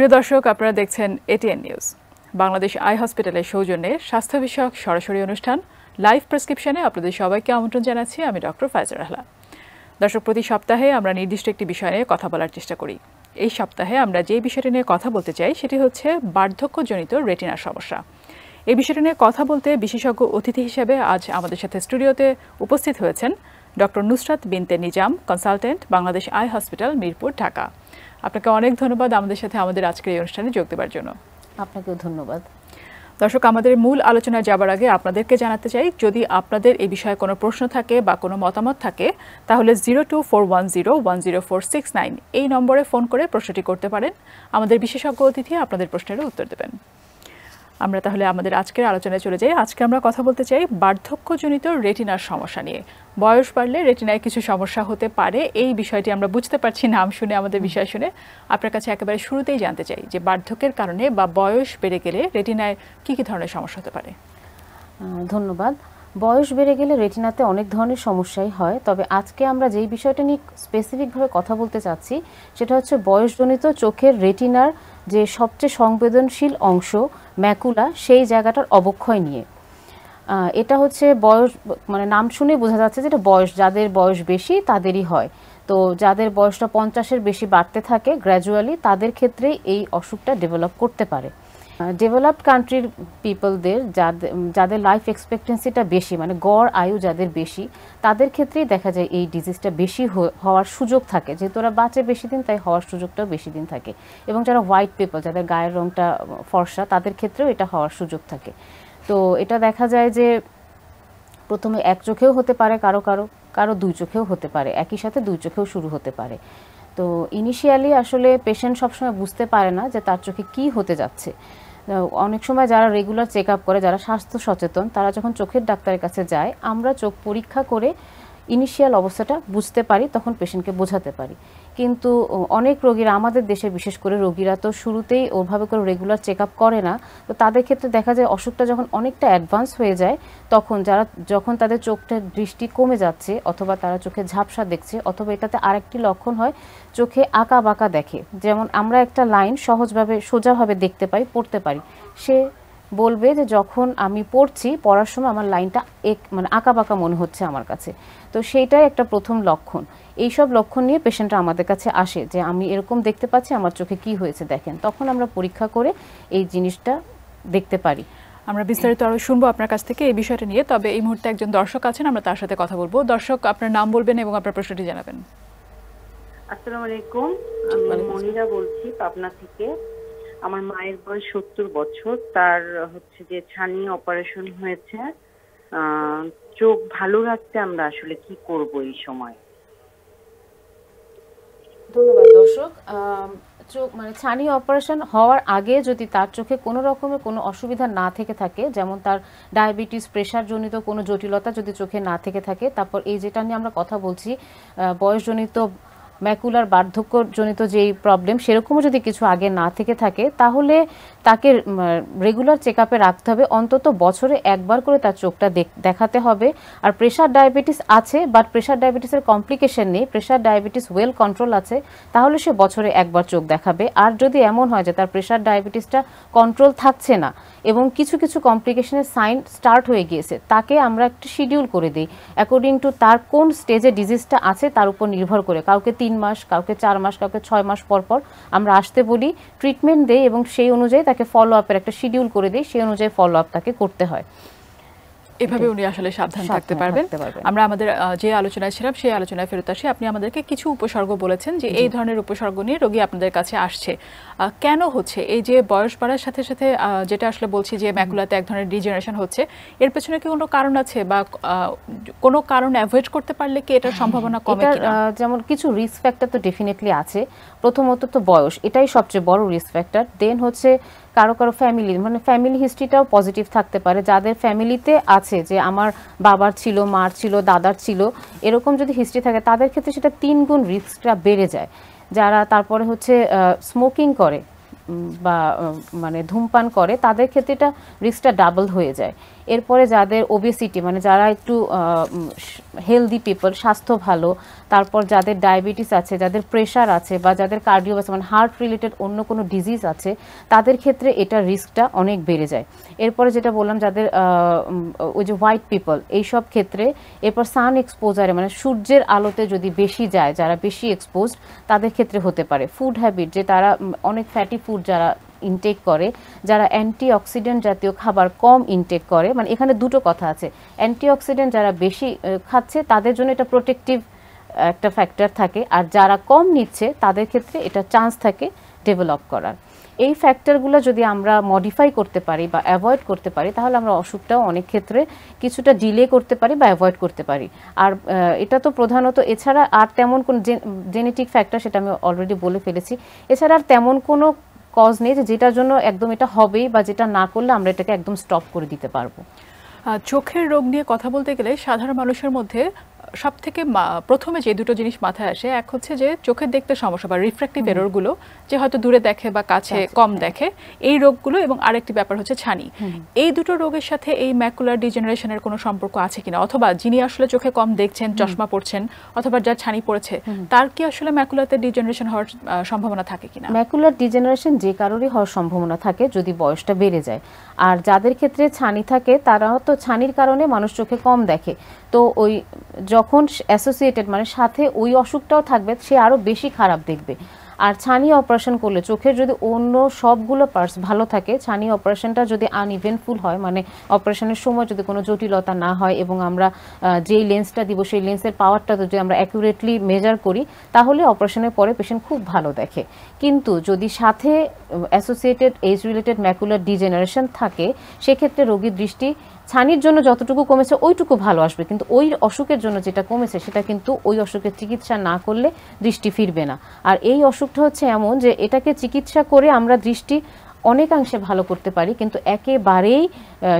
প্রিয় দর্শক, আপনারা দেখছেন এটিএন নিউজ। বাংলাদেশ আই হসপিটালের সৌজন্যে স্বাস্থ্য বিষয়ক সরাসরি অনুষ্ঠান লাইভ প্রেসক্রিপশনে আপনাদের সবাইকে আমন্ত্রণ জানাচ্ছি। আমি ডক্টর ফায়জা রাহলা। দর্শক, প্রতি সপ্তাহে আমরা নির্দিষ্ট একটি বিষয় নিয়ে কথা বলার চেষ্টা করি। এই সপ্তাহে আমরা যে বিষয়টি নিয়ে কথা বলতে চাই সেটি হচ্ছে বার্ধক্যজনিত রেটিনার সমস্যা। এই বিষয়টি নিয়ে কথা বলতে বিশেষজ্ঞ অতিথি হিসেবে আজ আমাদের সাথে স্টুডিওতে উপস্থিত হয়েছেন ডক্টর নুসরাত বিনতে Nizam, consultant, Bangladesh eye hospital, Mirpur, Dhaka. আপনাকে অনেক ধন্যবাদ আমাদের সাথে আমাদের আজকের এই অনুষ্ঠানে যোগ দেওয়ার জন্য। আপনাকেও ধন্যবাদ। দর্শক, আমাদের মূল আলোচনায় যাবার আগে আপনাদেরকে জানাতে চাই, যদি আপনাদের এই বিষয়ে কোনো প্রশ্ন থাকে বা কোনো মতামত থাকে তাহলে 0241010469 এই নম্বরে ফোন করে প্রশ্নটি করতে পারেন। আমাদের বিশেষজ্ঞ অতিথি আপনাদের প্রশ্নেরও উত্তর দেবেন। আমরা তাহলে আমাদের আজকের আলোচনায় চলে যাই। আজকে আমরা কথা বলতে চাই বার্ধক্যজনিত রেটিনার সমস্যা নিয়ে। বয়স বাড়লে রেটিনায় কিছু সমস্যা হতে পারে, এই বিষয়টি আমরা বুঝতে পারছি নাম শুনে, আমাদের বিষয় শুনে। আপনার কাছে একেবারে শুরুতেই জানতে চাই যে বার্ধক্যের কারণে বা বয়স বেড়ে গেলে রেটিনায় কী কী ধরনের সমস্যা হতে পারে? ধন্যবাদ। বয়স বেড়ে গেলে রেটিনাতে অনেক ধরনের সমস্যাই হয়, তবে আজকে আমরা যেই বিষয়টা নিয়ে স্পেসিফিকভাবে কথা বলতে চাচ্ছি সেটা হচ্ছে বয়সজনিত চোখের রেটিনার যে সবচেয়ে সংবেদনশীল অংশ ম্যাকুলা, সেই জায়গাটার অবক্ষয় নিয়ে। এটা হচ্ছে বয়স, মানে নাম শুনে বোঝা যাচ্ছে যে এটা বয়স, যাদের বয়স বেশি তাদেরই হয়। তো যাদের বয়সটা 50-এর বেশি বাড়তে থাকে গ্র্যাজুয়ালি, তাদের ক্ষেত্রে এই অসুখটা ডেভেলপ করতে পারে। ডেভেলপড কান্ট্রির পিপলদের যাদের লাইফ এক্সপেক্টেন্সিটা বেশি, মানে গড় আয়ু যাদের বেশি, তাদের ক্ষেত্রেই দেখা যায় এই ডিজিজটা বেশি হওয়ার সুযোগ থাকে। যেহেতু ওরা বাঁচে বেশি দিন, তাই হওয়ার সুযোগটাও বেশি দিন থাকে। এবং যারা হোয়াইট পিপল, যাদের গায়ের রঙটা ফর্সা, তাদের ক্ষেত্রেও এটা হওয়ার সুযোগ থাকে। তো এটা দেখা যায় যে প্রথমে এক চোখেও হতে পারে, কারো দুই চোখেও হতে পারে, একই সাথে দুই চোখেও শুরু হতে পারে। তো ইনিশিয়ালি আসলে পেশেন্ট সবসময় বুঝতে পারে না যে তার চোখে কি হতে যাচ্ছে। অনেক সময় যারা রেগুলার চেক আপ করে, যারা স্বাস্থ্য সচেতন, তারা যখন চোখের ডাক্তারের কাছে যায়, আমরা চোখ পরীক্ষা করে ইনিশিয়াল অবস্থাটা বুঝতে পারি, তখন পেশেন্টকে বোঝাতে পারি। কিন্তু অনেক রোগীরা, আমাদের দেশে বিশেষ করে রোগীরা তো শুরুতেই ওভাবে করে রেগুলার চেক আপ করে না। তো তাদের ক্ষেত্রে দেখা যায় অসুখটা যখন অনেকটা অ্যাডভান্স হয়ে যায়, তখন যখন তাদের চোখটা দৃষ্টি কমে যাচ্ছে, অথবা তারা চোখে ঝাপসা দেখছে, অথবা এটাতে আরেকটি লক্ষণ হয় চোখে আঁকা বাঁকা দেখে। যেমন আমরা একটা লাইন সহজভাবে সোজাভাবে দেখতে পাই, পড়তে পারি, সে বলবে যে যখন আমি পড়ার সময় আমার লাইনটা মানে আঁকা বাঁকা মনে হচ্ছে আমার কাছে। তো সেইটাই একটা প্রথম লক্ষণ। এইসব লক্ষণ নিয়ে পেশেন্টরা আমাদের কাছে আসে যে আমি এরকম দেখতে পাচ্ছি, আমার চোখে কি হয়েছে দেখেন। তখন আমরা পরীক্ষা করে এই জিনিসটা দেখতে পারি। আমরা বিস্তারিত আরও শুনবো আপনার কাছ থেকে এই বিষয়টা নিয়ে। তবে এই মুহূর্তে একজন দর্শক আছেন, আমরা তার সাথে কথা বলবো। দর্শক, আপনার নাম বলবেন এবং আপনার প্রশ্নটি জানাবেন। আসসালামু আলাইকুম, আমি মনিরা বলছি পাবনা থেকে। আমার মায়ের বয়স 70 বছর। তার হচ্ছে যে ছানি অপারেশন হয়েছে। চোখ ভালো রাখতে আমরা আসলে কি করব এই সময়? ধন্যবাদ। দর্শক, চোখ মানে ছানি অপারেশন হওয়ার আগে যদি তার চোখে কোনো রকমের কোনো অসুবিধা না থেকে থাকে, যেমন তার ডায়াবেটিস, প্রেশার জনিত কোনো জটিলতা যদি চোখে না থেকে থাকে, তারপর এই যেটা নিয়ে আমরা কথা বলছি বয়সজনিত ম্যাকুলার বার্ধক্যজনিত যেই প্রবলেম, সেরকমও যদি কিছু আগে না থেকে থাকে, তাহলে তাকে রেগুলার চেক আপে রাখতে হবে। অন্তত বছরে একবার করে তার চোখটা দেখাতে হবে। আর প্রেশার ডায়াবেটিস আছে, বাট প্রেশার ডায়াবেটিসের কমপ্লিকেশন নেই, প্রেশার ডায়াবেটিস ওয়েল কন্ট্রোল আছে, তাহলে সে বছরে একবার চোখ দেখাবে। আর যদি এমন হয় যে তার প্রেশার ডায়াবেটিসটা কন্ট্রোল থাকছে না এবং কিছু কিছু কমপ্লিকেশনের সাইন স্টার্ট হয়ে গিয়েছে, তাকে আমরা একটা শিডিউল করে দিই অ্যাকর্ডিং টু তার কোন স্টেজে ডিজিজটা আছে তার উপর নির্ভর করে। কাউকে 3 মাস, কাউকে 4 মাস, কাউকে 6 মাস পর পর আমরা আসতে বলি, ট্রিটমেন্ট দেই এবং সেই অনুযায়ী তাকে ফলো আপের একটা শিডিউল করে দিই, সেই অনুযায়ী ফলো আপ তাকে করতে হয়। এভাবে উনি আসলে সাবধান থাকতে পারবেন। আমরা আমাদের যে আলোচনায় ছিলাম সেই আলোচনায় ফেরত আসি। আপনি আমাদেরকে কিছু উপসর্গ বলেছেন যে এই ধরনের উপসর্গ নিয়ে রোগী আপনাদের কাছে আসছে। কেন হচ্ছে? এই যে বয়স বাড়ার সাথে সাথে যেটা আসলে বলছি যে ম্যাকুলাতে এক ধরনের ডিজেনারেশন হচ্ছে, এর পেছনে কি কোনো কারণ আছে বা কোনো কারণ অ্যাভয়েড করতে পারলে কি এটার সম্ভাবনা কমে কিনা? যেমন কিছু রিস্ক ফ্যাক্টর তো ডেফিনেটলি আছে। প্রথমত তো বয়স, এটাই সবচেয়ে বড় রিস্ক ফ্যাক্টর। দেন হচ্ছে কারো ফ্যামিলি, মানে ফ্যামিলি হিস্ট্রিটাও পজিটিভ থাকতে পারে। যাদের ফ্যামিলিতে আছে যে আমার বাবার ছিল, মার ছিল, দাদার ছিল, এরকম যদি হিস্ট্রি থাকে, তাদের ক্ষেত্রে সেটা 3 গুণ রিস্কটা বেড়ে যায়। যারা তারপরে হচ্ছে স্মোকিং করে বা মানে ধূমপান করে, তাদের ক্ষেত্রে এটা রিস্কটা ডাবল হয়ে যায়। এরপরে যাদের ওবেসিটি মানে যারা একটু হেলদি পিপল, স্বাস্থ্য ভালো, তারপর যাদের ডায়াবেটিস আছে, যাদের প্রেশার আছে বা যাদের কার্ডিওভাস্কুলার মানে হার্ট রিলেটেড অন্য কোনো ডিজিজ আছে, তাদের ক্ষেত্রে এটা রিস্কটা অনেক বেড়ে যায়। এরপরে যেটা বললাম যাদের ওই যে হোয়াইট পিপল এইসব ক্ষেত্রে, এরপর সান এক্সপোজারে মানে সূর্যের আলোতে যদি বেশি যায়, যারা বেশি এক্সপোজড তাদের ক্ষেত্রে হতে পারে। ফুড হ্যাবিট, যে তারা অনেক ফ্যাটি ফুড যারা ইনটেক করে, যারা অ্যান্টিঅক্সিডেন্ট জাতীয় খাবার কম ইনটেক করে, মানে এখানে দুটো কথা আছে, অ্যান্টিঅক্সিডেন্ট যারা বেশি খাচ্ছে তাদের জন্য এটা প্রোটেক্টিভ একটা ফ্যাক্টর থাকে, আর যারা কম নিচ্ছে তাদের ক্ষেত্রে এটা চান্স থাকে ডেভেলপ করার। এই ফ্যাক্টরগুলো যদি আমরা মডিফাই করতে পারি বা অ্যাভয়েড করতে পারি, তাহলে আমরা অসুখটাও অনেক ক্ষেত্রে কিছুটা ডিলে করতে পারি বা অ্যাভয়েড করতে পারি। আর এটা তো প্রধানত, এছাড়া আর তেমন কোন জেনেটিক ফ্যাক্টর, সেটা আমি অলরেডি বলে ফেলেছি, এছাড়া আর তেমন কোনো কজ নেই যেটার জন্য একদম এটা হবেই বা যেটা না করলে আমরা এটাকে একদম স্টপ করে দিতে পারবো। চোখের রোগ নিয়ে কথা বলতে গেলে সাধারণ মানুষের মধ্যে সব থেকে প্রথমে যে দুটো জিনিস মাথায় আসে, এক হচ্ছে যে চোখের দেখতে সমস্যা বা রিফ্র্যাক্টিভ এররগুলো, যে হয়তো দূরে দেখে বা কাছে কম দেখে, এই রোগগুলো, এবং আরেকটি ব্যাপার হচ্ছে ছানি। এই দুটো রোগের সাথে এই ম্যাকুলার ডিজেনারেশনের কোনো সম্পর্ক আছে কিনা, অথবা যিনি আসলে চোখে কম দেখছেন, চশমা পড়ছেন, অথবা যার ছানি পড়েছে, তার কি আসলে ম্যাকুলাতে ডিজেনারেশন হওয়ার সম্ভাবনা থাকে কিনা? ম্যাকুলার ডিজেনারেশন যে কারোরই হওয়ার সম্ভাবনা থাকে যদি বয়সটা বেড়ে যায়। আর যাদের ক্ষেত্রে ছানি থাকে তারা তো ছানির কারণে মানুষ চোখে কম দেখে, তো ওই যখন অ্যাসোসিয়েটেড মানে সাথে ওই অসুখটাও থাকবে, সে আরও বেশি খারাপ দেখবে। আর ছানি অপারেশন করলে চোখের যদি অন্য সবগুলো পার্টস ভালো থাকে, ছানি অপারেশনটা যদি আনইভেন্টফুল হয়, মানে অপারেশনের সময় যদি কোনো জটিলতা না হয় এবং আমরা যেই লেন্সটা দিব সেই লেন্সের পাওয়ারটা যদি আমরা অ্যাকুরেটলি মেজার করি, তাহলে অপারেশনের পরে পেশেন্ট খুব ভালো দেখে। কিন্তু যদি সাথে associated age related macular degeneration থাকে, সেক্ষেত্রে রোগীর দৃষ্টি ছানির জন্য যতটুকু কমেছে ওইটুকু ভালো আসবে, কিন্তু ওই অসুখের জন্য যেটা কমেছে সেটা কিন্তু ওই অসুখের চিকিৎসা না করলে দৃষ্টি ফিরবে না। আর এই অসুখটা হচ্ছে এমন যে এটাকে চিকিৎসা করে আমরা দৃষ্টি অনেকাংশে ভালো করতে পারি, কিন্তু একেবারেই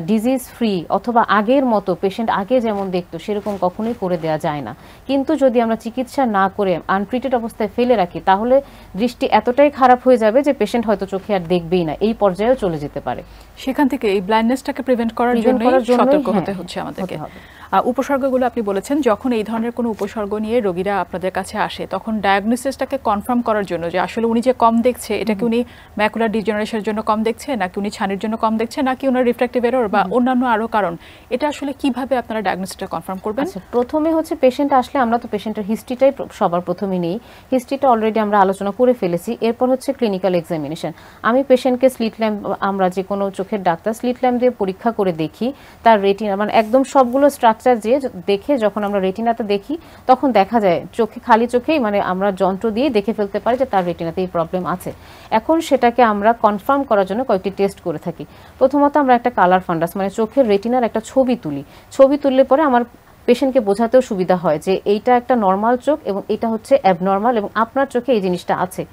ডিজিজ ফ্রি অথবা আগের মতো পেশেন্ট আগে যেমন দেখতো সেরকম কখনোই করে দেওয়া যায় না। কিন্তু যদি আমরা চিকিৎসা না করে আনট্রিটেড অবস্থায় ফেলে রাখি, তাহলে দৃষ্টি এতটাই খারাপ হয়ে যাবে যে পেশেন্ট হয়তো চোখে আর দেখবেই না, এই পর্যায়েও চলে যেতে পারে। সেখান থেকে এই ব্লাইন্ডনেসটাকে প্রিভেন্ট করার জন্য সতর্ক হতে হচ্ছে আমাদেরকে। উপসর্গগুলো আপনি বলেছেন, যখন এই ধরনের কোনো উপসর্গ নিয়ে রোগীরা আপনাদের কাছে আসে, তখন ডায়াগনোসিসটাকে কনফার্ম করার জন্য যে আসলে উনি যে কম দেখছে, এটা কি উনি ম্যাকুলার ডিজেনারেশনের জন্য কম দেখছে, নাকি উনি ছানির জন্য কম দেখছে, নাকি ওনার রিফ্র্যাক্টিভ এরর বা অন্যান্য আরও কারণ, এটা আসলে কিভাবে আপনারা ডায়াগনোসিসটা কনফার্ম করবেন? প্রথমে হচ্ছে পেশেন্ট আসলে আমরা তো পেশেন্টের হিস্ট্রিটাই সবার প্রথমে নেই, হিস্ট্রিটা অলরেডি আমরা আলোচনা করে ফেলেছি। এরপর হচ্ছে ক্লিনিক্যাল এক্সামিনেশন। আমি পেশেন্টকে স্লিট ল্যাম্প, আমরা যে কোনো চোখের ডাক্তার স্লিট ল্যাম্প দিয়ে পরীক্ষা করে দেখি তার রেটিনা, মানে একদম সবগুলো স্ট্রাকচার যে দেখে যখন আমরা রেটিনাতে দেখি তখন দেখা যায় চোখে, খালি চোখেই মানে আমরা যন্ত্র দিয়ে দেখে ফেলতে পারি যে তার রেটিনাতে এই প্রবলেম আছে। এখন সেটাকে আমরা কনফার্ম করার জন্য কয়েকটি টেস্ট করে থাকি। প্রথমত আমরা একটা কালার ফান্ডাস মানে চোখের রেটিনার একটা ছবি তুলি। ছবি তুললে পরে আমার পেশেন্টকে বোঝাতেও সুবিধা হয় যে এইটা একটা নর্মাল চোখ এবং এটা হচ্ছে অ্যাবনর্মাল এবং আপনার চোখে এই জিনিসটা আছে।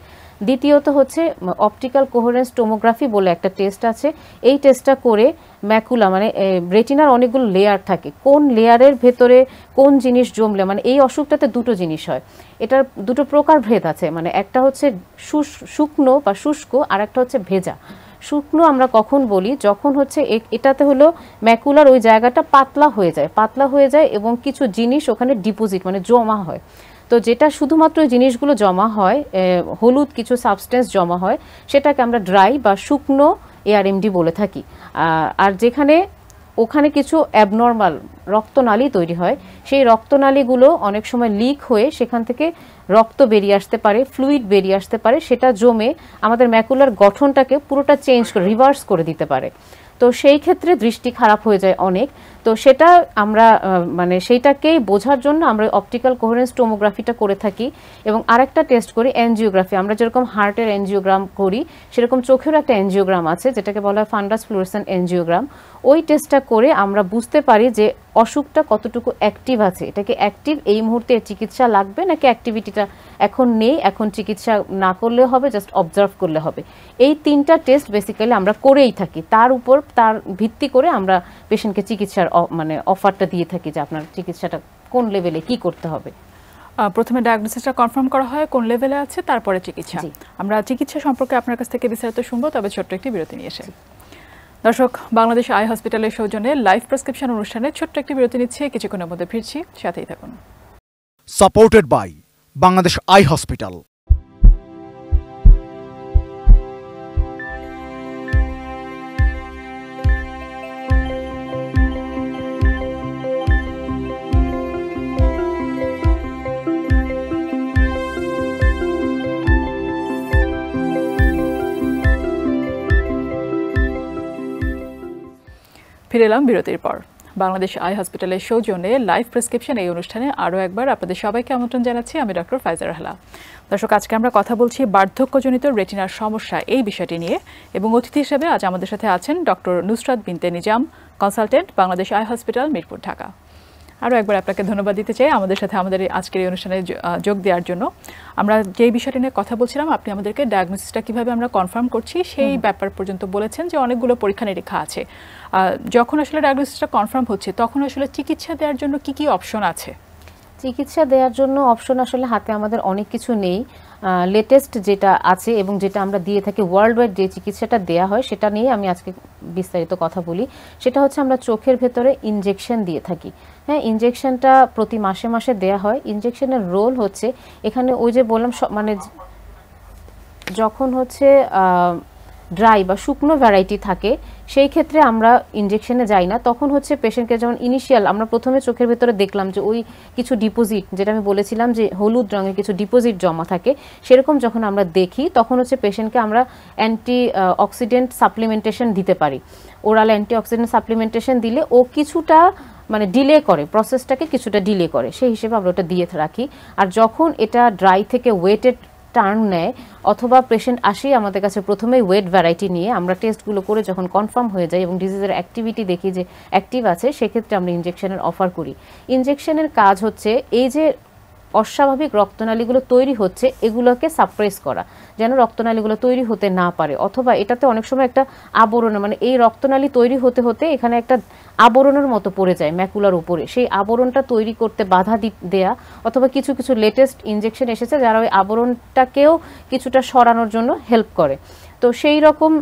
দ্বিতীয়ত হচ্ছে অপটিক্যাল কোহেরেন্স টোমোগ্রাফি বলে একটা টেস্ট আছে। এই টেস্টটা করে ম্যাকুলা মানে রেটিনার অনেকগুলো লেয়ার থাকে, কোন লেয়ারের ভেতরে কোন জিনিস জমলে, মানে এই অসুখটাতে দুটো জিনিস হয়, এটার দুটো প্রকার ভেদ আছে, মানে একটা হচ্ছে শুকনো বা শুষ্ক আর একটা হচ্ছে ভেজা। শুকনো আমরা কখন বলি, যখন হচ্ছে এটাতে হলো ম্যাকুলার ওই জায়গাটা পাতলা হয়ে যায় এবং কিছু জিনিস ওখানে ডিপোজিট মানে জমা হয়। তো যেটা শুধুমাত্র জিনিসগুলো জমা হয়, হলুদ কিছু সাবস্টেন্স জমা হয়, সেটাকে আমরা ড্রাই বা শুকনো এআরএমডি বলে থাকি। আর যেখানে ওখানে কিছু অ্যাবনর্মাল রক্তনালী তৈরি হয়, সেই রক্তনালীগুলো অনেক সময় লিক হয়ে সেখান থেকে রক্ত বেরিয়ে আসতে পারে, ফ্লুইড বেরিয়ে আসতে পারে, সেটা জমে আমাদের ম্যাকুলার গঠনটাকে পুরোটা চেঞ্জ করে রিভার্স করে দিতে পারে। তো সেই ক্ষেত্রে দৃষ্টি খারাপ হয়ে যায় অনেক। তো সেটা আমরা মানে সেইটাকেই বোঝার জন্য আমরা অপটিক্যাল কোহেরেন্স টোমোগ্রাফিটা করে থাকি এবং আরেকটা টেস্ট করি এনজিওগ্রাফি। আমরা যেরকম হার্টের এনজিওগ্রাম করি সেরকম চোখেরও একটা এনজিওগ্রাম আছে যেটাকে বলা হয় ফান্ডাস ফ্লুorescent এনজিওগ্রাম। ওই টেস্টটা করে আমরা বুঝতে পারি যে অসুখটা কতটুকু অ্যাক্টিভ আছে, এটাকে অ্যাক্টিভ এই মুহূর্তে চিকিৎসা লাগবে নাকি অ্যাক্টিভিটিটা এখন নেই, এখন চিকিৎসা না করলে হবে, জাস্ট অবজার্ভ করলে হবে। এই তিনটা টেস্ট বেসিক্যালি আমরা করেই থাকি, তার উপর তার ভিত্তি করে আমরা পেশেন্টকে চিকিৎসার মানে অফারটা দিয়ে থাকি যে আপনার চিকিৎসাটা কোন লেভেলে কি করতে হবে। প্রথমে ডায়াগনোসিসটা কনফার্ম করা হয় কোন লেভেলে আছে, তারপরে চিকিৎসা। আমরা চিকিৎসা সম্পর্কে আপনার কাছ থেকে বিস্তারিত শুনবো, তবে ছোট্ট একটি বিরতি নিয়ে এসে। দর্শক, বাংলাদেশ আই হসপিটালের সৌজন্যে লাইভ প্রেসক্রিপশন অনুষ্ঠানে ছোট্ট একটি বিরতি নিচ্ছে, কিছুক্ষণের মধ্যে ফিরছি, সাথেই থাকুন। Supported by Bangladesh eye hospital. ফিরে এলাম বিরতির পর। বাংলাদেশ আই হসপিটালের সৌজন্যে লাইভ প্রেসক্রিপশন এই অনুষ্ঠানে আরও একবার আপনাদের সবাইকে আমন্ত্রণ জানাচ্ছি। আমি ডক্টর ফাইজা রাহলা। দর্শক, আজকে আমরা কথা বলছি বার্ধক্যজনিত রেটিনার সমস্যা এই বিষয়টি নিয়ে, এবং অতিথি হিসেবে আজ আমাদের সাথে আছেন ডক্টর নুসরাত বিনতে Nizam, consultant, Bangladesh eye hospital, Mirpur, Dhaka. আরও একবার আপনাকে ধন্যবাদ দিতে চাই আমাদের সাথে আমাদের আজকের এই অনুষ্ঠানে যোগ দেওয়ার জন্য। আমরা যেই বিষয়টি নিয়ে কথা বলছিলাম, আপনি আমাদেরকে ডায়াগনোসিসটা কীভাবে আমরা কনফার্ম করছি সেই ব্যাপার পর্যন্ত বলেছেন যে অনেকগুলো পরীক্ষা নিরীক্ষা আছে। যখন আসলে ডায়াগনোসিসটা কনফার্ম হচ্ছে তখন আসলে চিকিৎসা দেওয়ার জন্য কি কি অপশন আছে? চিকিৎসা দেওয়ার জন্য অপশন আসলে হাতে আমাদের অনেক কিছু নেই। লেটেস্ট যেটা আছে এবং যেটা আমরা দিয়ে থাকি ওয়ার্ল্ড ওয়াইড যে চিকিৎসাটা দেওয়া হয় সেটা নিয়ে আমি আজকে বিস্তারিত কথা বলি। সেটা হচ্ছে আমরা চোখের ভেতরে ইনজেকশন দিয়ে থাকি। হ্যাঁ, ইনজেকশনটা প্রতি মাসে মাসে দেওয়া হয়। ইনজেকশনের রোল হচ্ছে এখানে ওই যে বললাম মানে যখন হচ্ছে ড্রাই বা শুকনো ভ্যারাইটি থাকে সেই ক্ষেত্রে আমরা ইনজেকশনে যাই না। তখন হচ্ছে পেশেন্টকে যেমন ইনিশিয়াল আমরা প্রথমে চোখের ভেতরে দেখলাম যে ওই কিছু ডিপোজিট, যেটা আমি বলেছিলাম যে হলুদ রঙের কিছু ডিপোজিট জমা থাকে, সেরকম যখন আমরা দেখি তখন হচ্ছে পেশেন্টকে আমরা অ্যান্টি অক্সিডেন্ট সাপ্লিমেন্টেশন দিতে পারি। ওরাল অ্যান্টি অক্সিডেন্ট সাপ্লিমেন্টেশন দিলে ও কিছুটা মানে ডিলে করে, প্রসেসটাকে কিছুটা ডিলে করে, সেই হিসেবে আমরা ওটা দিয়ে রাখি। আর যখন এটা ড্রাই থেকে ওয়েটেড টার্ন নেয় অথবা পেশেন্ট আসেই আমাদের কাছে প্রথমেই ওয়েট ভ্যারাইটি নিয়ে আমরা টেস্টগুলো করে যখন কনফার্ম হয়ে যায় এবং ডিজিজের অ্যাক্টিভিটি দেখি যে অ্যাক্টিভ আছে, সেক্ষেত্রে আমরা ইনজেকশনের অফার করি। ইনজেকশনের কাজ হচ্ছে এই যে অস্বাভাবিক রক্তনালীগুলো তৈরি হচ্ছে এগুলোকে সাপ্রেস করা, যেন রক্তনালীগুলো তৈরি হতে না পারে। অথবা এটাতে অনেক সময় একটা আবরণ, মানে এই রক্তনালী তৈরি হতে হতে এখানে একটা আবরণের মতো পড়ে যায় ম্যাকুলার উপরে, সেই আবরণটা তৈরি করতে বাধা দেয়া। অথবা কিছু কিছু লেটেস্ট ইনজেকশন এসেছে যারা ওই আবরণটাকেও কিছুটা সরানোর জন্য হেল্প করে। তো সেই রকম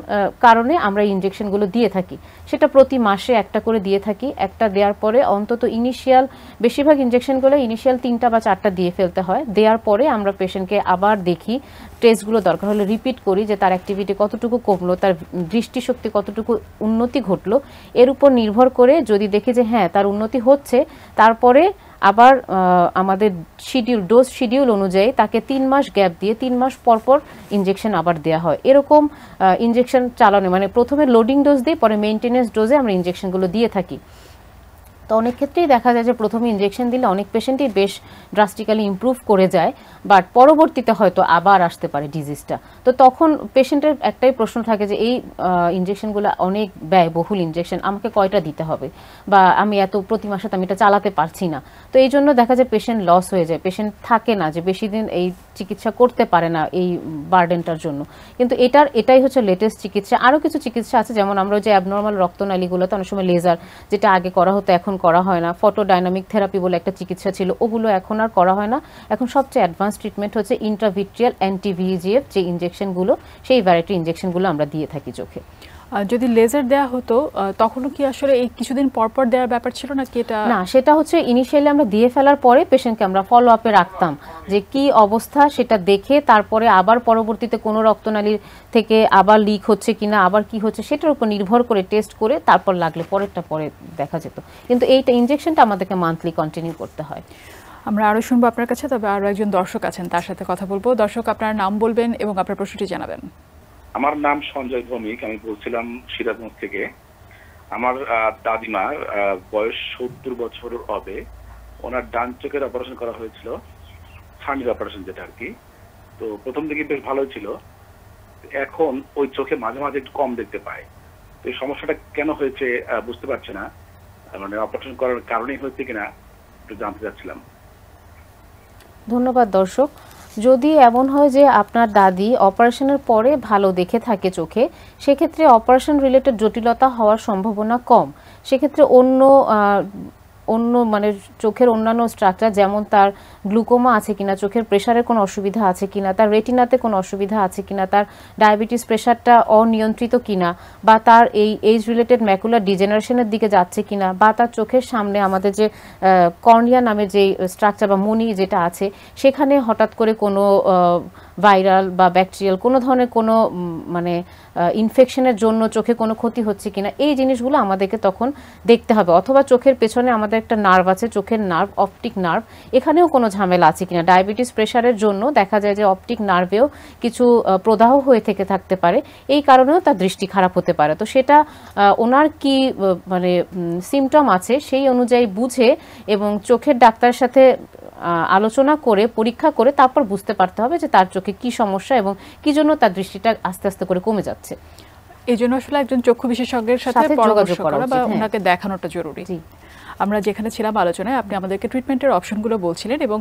কারণে আমরা ইনজেকশনগুলো দিয়ে থাকি। সেটা প্রতি মাসে একটা করে দিয়ে থাকি। একটা দেওয়ার পরে অন্তত ইনিশিয়াল, বেশিরভাগ ইনজেকশনগুলো ইনিশিয়াল 3টা বা 4টা দিয়ে ফেলতে হয়। দেওয়ার পরে আমরা পেশেন্টকে আবার দেখি, টেস্টগুলো দরকার হলে রিপিট করি যে তার অ্যাক্টিভিটি কতটুকু কমলো, তার দৃষ্টিশক্তি কতটুকু উন্নতি ঘটলো। এর উপর নির্ভর করে যদি দেখি যে হ্যাঁ তার উন্নতি হচ্ছে, তারপরে আবার আমাদের ডোজ শিডিউল অনুযায়ী তাকে 3 মাস গ্যাপ দিয়ে 3 মাস পরপর ইনজেকশন আবার দেওয়া হয়। এরকম ইনজেকশন চালানো, মানে প্রথমে লোডিং ডোজ দিয়ে পরে মেইনটেনেন্স ডোজে আমরা ইনজেকশনগুলো দিয়ে থাকি। তো অনেক ক্ষেত্রেই দেখা যায় যে প্রথমে ইনজেকশন দিলে অনেক পেশেন্টই বেশ ড্রাস্টিক্যালি ইমপ্রুভ করে যায়, বাট পরবর্তীতে হয়তো আবার আসতে পারে ডিজিজটা। তো তখন পেশেন্টের একটাই প্রশ্ন থাকে যে এই ইনজেকশনগুলো অনেক ব্যয়বহুল ইনজেকশন, আমাকে কয়টা দিতে হবে, বা আমি এত প্রতি মাসে আমি এটা চালাতে পারছি না। তো এই জন্য দেখা যায় পেশেন্ট লস হয়ে যায়, পেশেন্ট থাকে না যে বেশি দিন এই চিকিৎসা করতে পারে না এই বার্ডেনটার জন্য। কিন্তু এটাই হচ্ছে লেটেস্ট চিকিৎসা। আরও কিছু চিকিৎসা আছে, যেমন আমরা যে অ্যাবনর্মাল রক্তনালীগুলোতে অনেক সময় লেজার, যেটা আগে করা হতো এখন করা হয় না। ফটোডাইনামিক থেরাপি বলে একটা চিকিৎসা ছিল, ওগুলো এখন আর করা হয় না। এখন সবচেয়ে অ্যাডভান্স ট্রিটমেন্ট হচ্ছে ইন্ট্রাভিট্রিয়াল অ্যান্টি-VEGF যে ইনজেকশনগুলো, সেই ভ্যারাইটি ইনজেকশনগুলো আমরা দিয়ে থাকি চোখে। যদি লেজার দেওয়া হতো তখনও কি আসলে এই কিছুদিন পরপর দেওয়ার ব্যাপার ছিল নাকি? এটা না, সেটা হচ্ছে ইনিশিয়ালি আমরা দিয়ে ফেলার পরে পেশেন্টকে আমরা ফলো আপে রাখতাম যে কি অবস্থা সেটা দেখে, তারপরে আবার পরবর্তীতে কোনো রক্তনালীর থেকে আবার লিক হচ্ছে কিনা, আবার কি হচ্ছে সেটার উপর নির্ভর করে টেস্ট করে তারপর লাগলে পরেরটা পরে দেখা যেত। কিন্তু এইটা ইনজেকশনটা আমাদেরকে মান্থলি কন্টিনিউ করতে হয়। আমরা আরও শুনবো আপনার কাছে, তবে আরও একজন দর্শক আছেন, তার সাথে কথা বলবো। দর্শক, আপনার নাম বলবেন এবং আপনার প্রশ্নটি জানাবেন। আমার নাম সঞ্জয় ভৌমিক, আমি বলছিলাম সিরাজগঞ্জ থেকে। আমার দাদিমার বয়স 70 বছর হবে। ওনার ডান চোখের অপারেশন করা হয়েছিল, সার্জারি অপারেশন যেটা আর কি। তো প্রথম দিকে বেশ ভালো ছিল, এখন ওই চোখে মাঝে মাঝে একটু কম দেখতে পায়। তো এই সমস্যাটা কেন হয়েছে বুঝতে পারছে না, মানে অপারেশন করার কারণেই হয়েছে কিনা একটু জানতে চাচ্ছিলাম। ধন্যবাদ দর্শক। যদি এমন হয় যে আপনার দাদি অপারেশনের পরে ভালো দেখে থাকে চোখে, সেক্ষেত্রে অপারেশন রিলেটেড জটিলতা হওয়ার সম্ভাবনা কম। সেক্ষেত্রে অন্য মানে চোখের অন্যান্য স্ট্রাকচার, যেমন তার গ্লুকোমা আছে কিনা, চোখের প্রেশারের কোনো অসুবিধা আছে কিনা, তার রেটিনাতে কোনো অসুবিধা আছে কিনা, তার ডায়াবেটিস প্রেশারটা অনিয়ন্ত্রিত কিনা, বা তার এই এজ রিলেটেড ম্যাকুলার ডিজেনারেশনের দিকে যাচ্ছে কিনা, বা তার চোখের সামনে আমাদের যে কর্নিয়া নামে যে স্ট্রাকচার বা মনি যেটা আছে সেখানে হঠাৎ করে কোনো ভাইরাল বা ব্যাকটেরিয়াল কোনো ধরনের কোনো মানে ইনফেকশনের জন্য চোখে কোনো ক্ষতি হচ্ছে কিনা, এই জিনিসগুলো আমাদেরকে তখন দেখতে হবে। অথবা চোখের পেছনে আমাদের একটা নার্ভ আছে, চোখের নার্ভ, অপটিক নার্ভ, এখানেও কোনো ঝামেলা আছে কিনা। ডায়াবেটিস প্রেশারের জন্য দেখা যায় যে অপটিক নার্ভেও কিছু প্রদাহ হয়ে থেকে থাকতে পারে, এই কারণেও তার দৃষ্টি খারাপ হতে পারে। তো সেটা ওনার কি মানে সিমটম আছে সেই অনুযায়ী বুঝে এবং চোখের ডাক্তারের সাথে আলোচনা করে পরীক্ষা করে তারপর বুঝতে পারতে হবে যে তার চোখে কি সমস্যা এবং কি জন্য তার দৃষ্টিটা আস্তে আস্তে করে কমে যাচ্ছে। এই জন্য আসলে একজন চক্ষু বিশেষজ্ঞের সাথে পরামর্শ করা বা ওনাকে দেখানোটা জরুরি। আমরা যেখানে ছিলাম আলোচনায় আপনি আমাদেরকে ট্রিটমেন্টের অপশনগুলো বলছিলেন এবং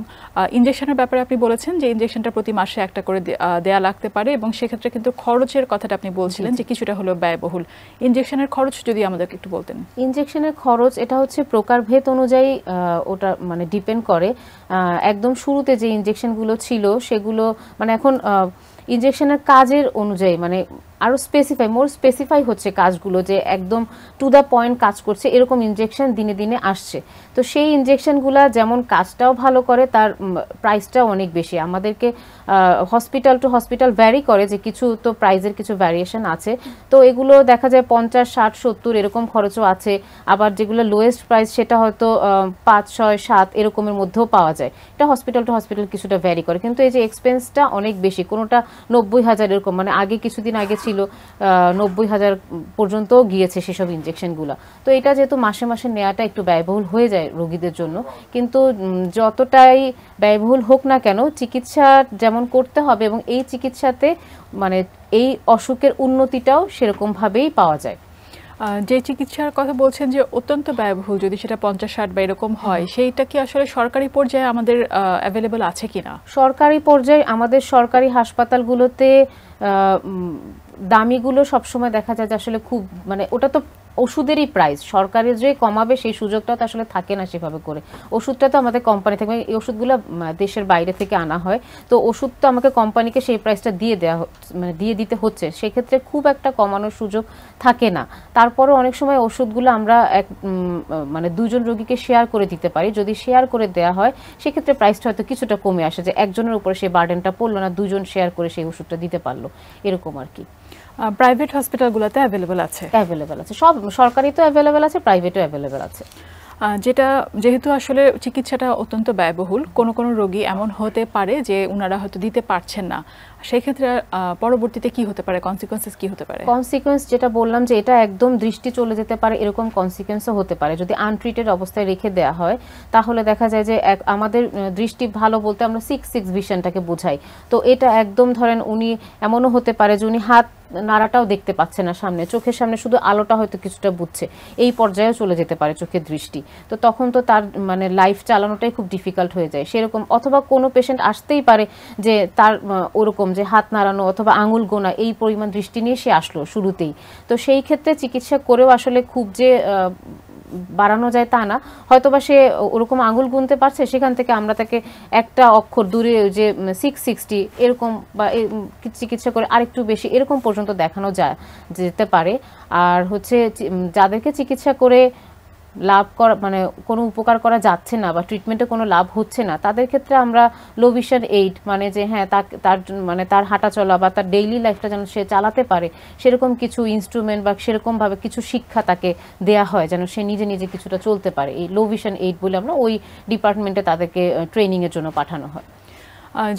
ইনজেকশনের ব্যাপারে আপনি বলেছেন যে ইনজেকশনটা প্রতি মাসে একটা করে দেয়া লাগতে পারে এবং সেক্ষেত্রে কিন্তু খরচের কথাটা আপনি বলছিলেন যে কিছুটা হলো ব্যয়বহুল। ইনজেকশনের খরচ যদি আমাদেরকে একটু বলতেন। ইনজেকশনের খরচ এটা হচ্ছে প্রকারভেদ অনুযায়ী ওটা মানে ডিপেন্ড করে। একদম শুরুতে যে ইনজেকশনগুলো ছিল সেগুলো মানে এখন ইনজেকশনের কাজের অনুযায়ী মানে আরও মোর স্পেসিফাই হচ্ছে কাজগুলো, যে একদম টু দ্য পয়েন্ট কাজ করছে এরকম ইনজেকশন দিনে দিনে আসছে। তো সেই ইনজেকশনগুলো যেমন কাজটাও ভালো করে তার প্রাইসটাও অনেক বেশি। আমাদেরকে হসপিটাল টু হসপিটাল ভ্যারি করে, যে কিছু তো প্রাইসের কিছু ভ্যারিয়েশন আছে। তো এগুলো দেখা যায় 50, 60, 70 এরকম খরচও আছে। আবার যেগুলো লোয়েস্ট প্রাইস সেটা হয়তো 5, 6, 7 এরকমের মধ্যেও পাওয়া যায়। এটা হসপিটাল টু হসপিটাল কিছুটা ভ্যারি করে, কিন্তু এই যে এক্সপেন্সটা অনেক বেশি, কোনোটা 90,000 এরকম, মানে আগে কিছুদিন আগে ছিল 90,000 পর্যন্ত গিয়েছে সেসব ইনজেকশনগুলো। তো এটা যেহেতু মাসে মাসে নেওয়াটা একটু ব্যয়বহুল হয়ে যায় রোগীদের জন্য, কিন্তু যতটাই ব্যয়বহুল হোক না কেন চিকিৎসা যেমন করতে হবে এবং এই চিকিৎসাতে মানে এই অসুখের উন্নতিটাও সেরকমভাবেই পাওয়া যায়। যে চিকিৎসার কথা বলছেন যে অত্যন্ত ব্যয়বহুল, যদি সেটা 50-60 বা এরকম হয়, সেইটা কি আসলে সরকারি পর্যায়ে আমাদের অ্যাভেলেবল আছে কিনা? সরকারি পর্যায়ে আমাদের সরকারি হাসপাতালগুলোতে দামিগুলো সবসময় দেখা যায় যে আসলে খুব মানে ওটা তো ওষুধেরই প্রাইস, সরকারের যে কমাবে সেই সুযোগটা তো আসলে থাকে না সেভাবে করে। ওষুধটা তো আমাদের কোম্পানি থেকে, এই ওষুধগুলো দেশের বাইরে থেকে আনা হয়, তো ওষুধ তো আমাকে কোম্পানিকে সেই প্রাইসটা দিয়ে দিতে হচ্ছে, সেক্ষেত্রে খুব একটা কমানোর সুযোগ থাকে না। তারপরও অনেক সময় ওষুধগুলো আমরা মানে দুজন রোগীকে শেয়ার করে দিতে পারি, যদি শেয়ার করে দেওয়া হয় সেক্ষেত্রে প্রাইসটা হয়তো কিছুটা কমে আসে, যে একজনের উপরে সেই বার্ডেনটা পড়লো না, দুজন শেয়ার করে সেই ওষুধটা দিতে পারলো, এরকম আর কি। প্রাইভেট হসপিটালগুলোতে অ্যাভেলেবল আছে? অ্যাভেলেবল আছে, সব সরকারি তো অ্যাভেলেবল আছে, প্রাইভেটও অ্যাভেলেবল আছে। যেহেতু আসলে চিকিৎসাটা অত্যন্ত ব্যয়বহুল, কোনো কোনো রোগী এমন হতে পারে যে ওনারা হয়তো দিতে পারছেন না, সেই ক্ষেত্রে পরবর্তীতে কি হতে পারে, কনসিকোয়েন্সেস কি হতে পারে? কনসিকোয়েন্স যেটা বললাম যে এটা একদম দৃষ্টি চলে যেতে পারে, এরকম কনসিকোয়েন্সও হতে পারে যদি আনট্রিটেড অবস্থায় রেখে দেওয়া হয়। তাহলে দেখা যায় যে আমাদের দৃষ্টি ভালো বলতে আমরা 6 ভিশনটাকে বোঝাই, তো এটা একদম ধরেন উনি এমনও হতে পারে যে উনি হাত নাড়াটাও দেখতে পাচ্ছে না, সামনে চোখের সামনে শুধু আলোটা হয়তো কিছুটা বুঝছে, এই পর্যায়েও চলে যেতে পারে চোখের দৃষ্টি। তো তখন তো তার মানে লাইফ চালানোটাই খুব ডিফিকাল্ট হয়ে যায় সেরকম। অথবা কোনো পেশেন্ট আসতেই পারে যে তার ওরকম যে হাত নাড়ানো অথবা আঙুল গোনা এই পরিমাণ দৃষ্টি নিয়ে সে আসলো শুরুতেই, তো সেই ক্ষেত্রে চিকিৎসা করেও আসলে খুব যে বাড়ানো যায় তা না, হয়তোবা সে ওরকম আঙুল গুনতে পারছে, সেখান থেকে আমরা তাকে একটা অক্ষর দূরে যে 660 এরকম বা চিকিৎসা করে আরেকটু বেশি এরকম পর্যন্ত দেখানো যেতে পারে। আর হচ্ছে যাদেরকে চিকিৎসা করে লাভ করা মানে কোনো উপকার করা যাচ্ছে না বা ট্রিটমেন্টে কোনো লাভ হচ্ছে না, তাদের ক্ষেত্রে আমরা লো ভিশন এইড মানে যে হ্যাঁ তার মানে তার হাঁটা চলা বা তার ডেইলি লাইফটা যেন সে চালাতে পারে সেরকম কিছু ইনস্ট্রুমেন্ট বা সেরকমভাবে কিছু শিক্ষা তাকে দেয়া হয় যেন সে নিজে নিজে কিছুটা চলতে পারে। এই লো ভিশন এইড বলে আমরা ওই ডিপার্টমেন্টে তাদেরকে ট্রেনিংয়ের জন্য পাঠানো হয়।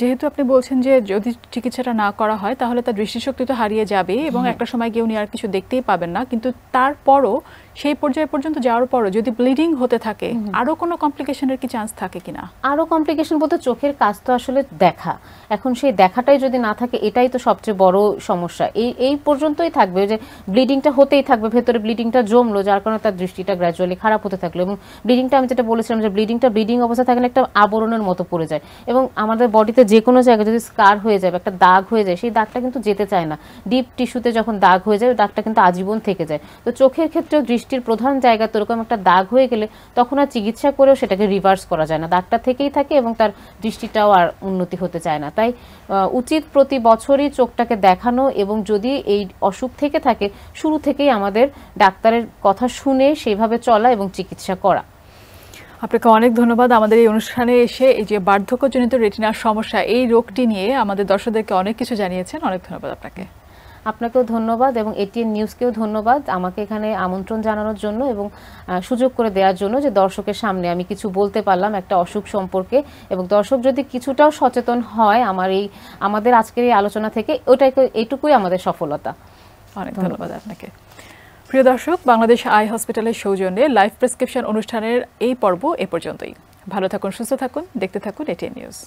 যেহেতু আপনি বলছেন যে যদি চিকিৎসাটা না করা হয় তাহলে তার দৃষ্টিশক্তি তো হারিয়ে যাবে এবং একটা সময় গিয়ে উনি আর কিছু দেখতেই পাবেন না, কিন্তু তারপরও সেই পর্যায় পর্যন্ত যাওয়ার পরও যদি ব্লিডিং হতে থাকে আরো কোনো কমপ্লিকেশনের কি চান্স থাকে কিনা? আরো কমপ্লিকেশন বলতে চোখের কাজ তো আসলে দেখা, এখন সেই দেখাটাই যদি না থাকে এটাই তো সবচেয়ে বড় সমস্যা। এই পর্যন্তই থাকবে যে ব্লিডিংটা হতেই থাকবে, ভেতরে ব্লিডিংটা জমলো যার কারণে তার দৃষ্টিটা গ্র্যাজুয়ালি খারাপ হতে থাকলো, এবং ব্লিডিংটা আমি যেটা বলেছিলাম যে ব্লিডিং অবস্থা থাকে না একটা আবরণের মতো পড়ে যায়, এবং আমাদের বডিতে যে কোনো জায়গায় যদি স্কার হয়ে যায় একটা দাগ হয়ে যায় সেই দাগটা কিন্তু যেতে চায় না, ডিপ টিস্যুতে যখন দাগ হয়ে যায় দাগটা কিন্তু আজীবন থেকে যায়। তো চোখের ক্ষেত্রেও দৃষ্টি দৃষ্টির প্রধান জায়গা এরকম একটা দাগ হয়ে গেলে তখন আর চিকিৎসা করেও সেটাকে রিভার্স করা যায় না, দাগটা থেকেই থাকে এবং তার দৃষ্টিটাও আর উন্নতি হতে চায় না। তাই উচিত প্রতি বছরই চোখটাকে দেখানো এবং যদি এই অসুখ থেকে থাকে শুরু থেকেই আমাদের ডাক্তারের কথা শুনে সেভাবে চলা এবং চিকিৎসা করা। আপনাকে অনেক ধন্যবাদ আমাদের এই অনুষ্ঠানে এসে এই যে বার্ধক্যজনিত রেটিনার সমস্যা এই রোগটি নিয়ে আমাদের দর্শকদেরকে অনেক কিছু জানিয়েছেন। অনেক ধন্যবাদ আপনাকে। আপনাকেও ধন্যবাদ এবং এটিএন নিউজকেও ধন্যবাদ আমাকে এখানে আমন্ত্রণ জানানোর জন্য এবং সুযোগ করে দেওয়ার জন্য যে দর্শকের সামনে আমি কিছু বলতে পারলাম একটা অসুখ সম্পর্কে, এবং দর্শক যদি কিছুটাও সচেতন হয় আমাদের আজকের এই আলোচনা থেকে এইটুকুই আমাদের সফলতা। অনেক ধন্যবাদ আপনাকে। প্রিয় দর্শক, বাংলাদেশ আই হসপিটালের সৌজন্যে লাইভ প্রেসক্রিপশন অনুষ্ঠানের এই পর্ব এ পর্যন্তই। ভালো থাকুন, সুস্থ থাকুন, দেখতে থাকুন এটিএন নিউজ।